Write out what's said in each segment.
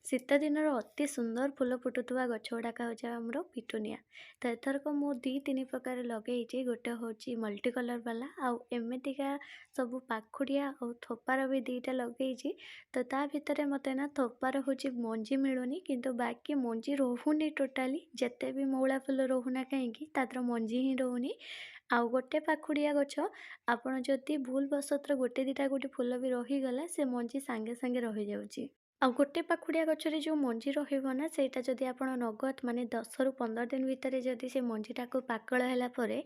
ଶୀତ ଦିନର ଅତି ସୁନ୍ଦର ଫୁଲ ଫୁଟୁଥିବା ଗଛ ଗୁଡ଼ାକ ହେଉଛି ଆମର ପିଟୁନିଆ। ତ ଏଥରକ ମୁଁ 2-3 ପ୍ରକାର ଲଗେଇଛି। ଗୋଟେ ହେଉଛି ମଲ୍ଟି କଲର୍ ବାଲା, ଆଉ ଏମିତିକା ସବୁ ପାଖୁଡ଼ିଆ ଆଉ ଥୋପାର ବି 2ଟା ଲଗେଇଛି। ତ ତା ଭିତରେ ମୋତେ ନା ଥୋପାର ହେଉଛି ମଞ୍ଜି ମିଳୁନି, କିନ୍ତୁ ବାକି ମଞ୍ଜି ରହୁନି ଟୋଟାଲି। ଯେତେ ବି ମଉଳା ଫୁଲ ରହୁନା କାହିଁକି, ତା ଦେହର ମଞ୍ଜି ହିଁ ରହୁନି। ଆଉ ଗୋଟେ ପାଖୁଡ଼ିଆ ଗଛ, ଆପଣ ଯଦି ଭୁଲ ବଶତଃ ଗୋଟେ ଦୁଇଟା ଗୋଟେ ଫୁଲ ବି ରହିଗଲା, ସେ ମଞ୍ଜି ସାଙ୍ଗେ ସାଙ୍ଗେ ରହିଯାଉଛି। ଆଉ ଗୋଟେ ପାଖୁଡ଼ିଆ ଗଛରେ ଯେଉଁ ମଞ୍ଜି ରହିବ ନା, ସେଇଟା ଯଦି ଆପଣ ନଗଦ ମାନେ 10ରୁ 15 ଦିନ ଭିତରେ ଯଦି ସେ ମଞ୍ଜିଟାକୁ ପାକଳ ହେଲା ପରେ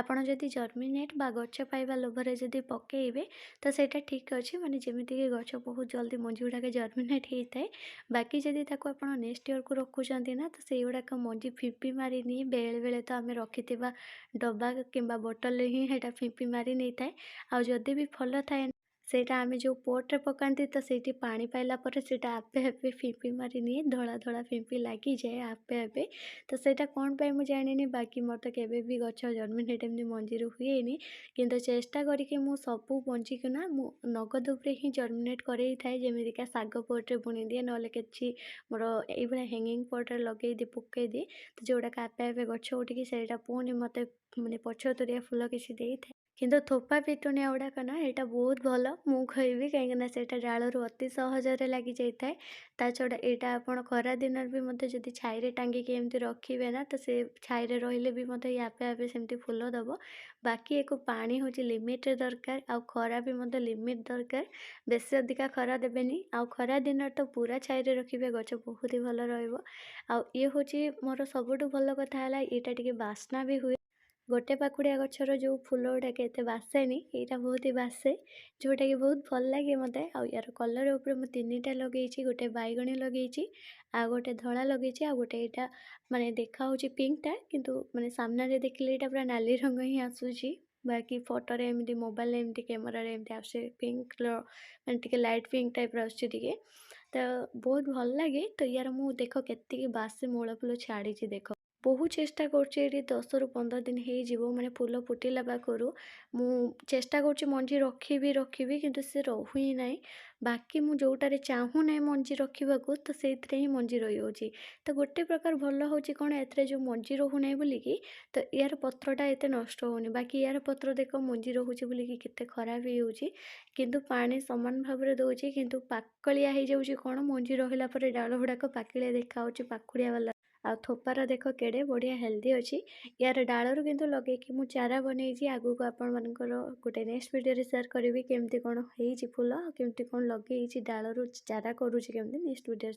ଆପଣ ଯଦି ଜର୍ମିନେଟ୍ ବା ଗଛ ପାଇବା ଲୋଭରେ ଯଦି ପକେଇବେ, ତ ସେଇଟା ଠିକ୍ ଅଛି। ମାନେ ଯେମିତିକି ଗଛ ବହୁତ ଜଲ୍ଦି ମଞ୍ଜି ଗୁଡ଼ାକ ଜର୍ମିନେଟ୍ ହେଇଥାଏ। ବାକି ଯଦି ତାକୁ ଆପଣ ନେକ୍ସଟ ଇୟରକୁ ରଖୁଛନ୍ତି ନା, ତ ସେଇଗୁଡ଼ାକ ମଞ୍ଜି ଫିମ୍ପି ମାରିନି। ବେଳେବେଳେ ତ ଆମେ ରଖିଥିବା ଡବା କିମ୍ବା ବୋଟଲରେ ହିଁ ସେଇଟା ଫିମ୍ପି ମାରି ନେଇଥାଏ। ଆଉ ଯଦି ବି ଭଲ ଥାଏ, ସେଇଟା ଆମେ ଯେଉଁ ପଟରେ ପକାନ୍ତି, ତ ସେଇଠି ପାଣି ପାଇଲା ପରେ ସେଇଟା ଆପେ ଆପେ ଫିମ୍ପି ମାରି ନିଏ। ଧଳା ଧଳା ଫିମ୍ପି ଲାଗିଯାଏ ଆପେ ଆପେ। ତ ସେଇଟା କ'ଣ ପାଇଁ ମୁଁ ଜାଣିନି, ବାକି ମୋର ତ କେବେ ବି ଗଛ ଜର୍ମିନେଟ୍ ଏମିତି ମଞ୍ଜିରୁ ହୁଏନି। କିନ୍ତୁ ଚେଷ୍ଟା କରିକି ମୁଁ ସବୁ ମଞ୍ଜିକୁ ନା ମୁଁ ନଗଦ ଉପରେ ହିଁ ଜର୍ମିନେଟ୍ କରେଇଥାଏ। ଯେମିତିକା ଶାଗ ପଟରେ ବୁଣିଦିଏ, ନହେଲେ କିଛି ମୋର ଏଇଭଳିଆ ହ୍ୟାଙ୍ଗିଂ ପଟରେ ଲଗେଇଦିଏ, ପକେଇଦିଏ। ତ ଯେଉଁଗୁଡ଼ାକ ଆପେ ଆପେ ଗଛ ଉଠିକି ସେଇଟା ପୁଣି ମୋତେ ମାନେ ପଛତୁରିଆ ଫୁଲ କିଛି ଦେଇଥାଏ। କିନ୍ତୁ ଥୋପା ପିଟୁନିଆ ଗୁଡ଼ାକ ନା, ଏଇଟା ବହୁତ ଭଲ ମୁଁ କହିବି, କାହିଁକିନା ସେଇଟା ଡାଳରୁ ଅତି ସହଜରେ ଲାଗିଯାଇଥାଏ। ତା ଛଡ଼ା ଏଇଟା ଆପଣ ଖରା ଦିନରେ ବି ମଧ୍ୟ ଯଦି ଛାଇରେ ଟାଙ୍ଗିକି ଏମିତି ରଖିବେ ନା, ତ ସେ ଛାଇରେ ରହିଲେ ବି ମଧ୍ୟ ଇଏ ଆପେ ଆପେ ସେମିତି ଫୁଲ ଦେବ। ବାକି ୟାକୁ ପାଣି ହେଉଛି ଲିମିଟ୍ରେ ଦରକାର, ଆଉ ଖରା ବି ମଧ୍ୟ ଲିମିଟ୍ ଦରକାର। ବେଶୀ ଅଧିକା ଖରା ଦେବେନି, ଆଉ ଖରା ଦିନରେ ତ ପୁରା ଛାଇରେ ରଖିବେ, ଗଛ ବହୁତ ହି ଭଲ ରହିବ। ଆଉ ଇଏ ହେଉଛି ମୋର ସବୁଠୁ ଭଲ କଥା ହେଲା, ଏଇଟା ଟିକେ ବାସ୍ନା ବି ହୁଏ। ଗୋଟେ ପାଖୁଡ଼ିଆ ଗଛର ଯେଉଁ ଫୁଲ ଗୁଡ଼ାକ ଏତେ ବାସେନି, ଏଇଟା ବହୁତ ହି ବାସେ, ଯେଉଁଟାକି ବହୁତ ଭଲ ଲାଗେ ମୋତେ। ଆଉ ୟାର କଲର୍ ଉପରେ ମୁଁ 3ଟା ଲଗେଇଛି। ଗୋଟେ ବାଇଗଣୀ ଲଗେଇଛି, ଆଉ ଗୋଟେ ଧଳା ଲଗେଇଛି, ଆଉ ଗୋଟେ ଏଇଟା ମାନେ ଦେଖାହେଉଛି ପିଙ୍କଟା, କିନ୍ତୁ ମାନେ ସାମ୍ନାରେ ଦେଖିଲେ ଏଇଟା ପୁରା ନାଲି ରଙ୍ଗ ହିଁ ଆସୁଛି। ବାକି ଫଟୋରେ ଏମିତି ମୋବାଇଲରେ ଏମିତି କ୍ୟାମେରାରେ ଏମିତି ଆସୁଛି ପିଙ୍କର, ମାନେ ଟିକେ ଲାଇଟ୍ ପିଙ୍କ ଟାଇପ୍ର ଆସୁଛି ଟିକେ। ତ ବହୁତ ଭଲ ଲାଗେ। ତ ୟାର ମୁଁ ଦେଖ କେତିକି ବାସେ ମୂଳ ଫୁଲ ଛାଡ଼ିଛି ଦେଖ। ବହୁତ ଚେଷ୍ଟା କରୁଛି, ଏଇଠି 10ରୁ 15 ଦିନ ହେଇଯିବ ମାନେ ଫୁଲ ଫୁଟିଲା ପାଖରୁ ମୁଁ ଚେଷ୍ଟା କରୁଛି ମଞ୍ଜି ରଖିବି, କିନ୍ତୁ ସେ ରହୁ ହିଁ ନାହିଁ। ବାକି ମୁଁ ଯେଉଁଟାରେ ଚାହୁଁନାହିଁ ମଞ୍ଜି ରଖିବାକୁ, ତ ସେଇଥିରେ ହିଁ ମଞ୍ଜି ରହିଯାଉଛି। ତ ଗୋଟେ ପ୍ରକାର ଭଲ ହେଉଛି କ'ଣ, ଏଥିରେ ଯେଉଁ ମଞ୍ଜି ରହୁନାହିଁ ବୋଲିକି ତ ୟାର ପତ୍ରଟା ଏତେ ନଷ୍ଟ ହେଉନି। ବାକି ୟାର ପତ୍ର ଦେଖ ମଞ୍ଜି ରହୁଛି ବୋଲିକି କେତେ ଖରାପ ହେଇଯାଉଛି, କିନ୍ତୁ ପାଣି ସମାନ ଭାବରେ ଦେଉଛି, କିନ୍ତୁ ପାକଳିଆ ହେଇଯାଉଛି। କ'ଣ, ମଞ୍ଜି ରହିଲା ପରେ ଡାଳ ଗୁଡ଼ାକ ପାକିଳିଆ ଦେଖାହେଉଛି ପାଖୁଡ଼ିଆ ବାଲା। ଆଉ ଥୋପାର ଦେଖ କେଡ଼େ ବଢ଼ିଆ ହେଲ୍ଦି ଅଛି। ୟାର ଡାଳରୁ କିନ୍ତୁ ଲଗେଇକି ମୁଁ ଚାରା ବନେଇଛି। ଆଗକୁ ଆପଣମାନଙ୍କର ଗୋଟେ ନେକ୍ସଟ ଭିଡ଼ିଓରେ ସେୟାର କରିବି କେମିତି କ'ଣ ହେଇଛି ଫୁଲ, କେମିତି କ'ଣ ଲଗେଇଛି, ଡାଳରୁ ଚାରା କରୁଛି କେମିତି, ନେକ୍ସଟ ଭିଡ଼ିଓରେ।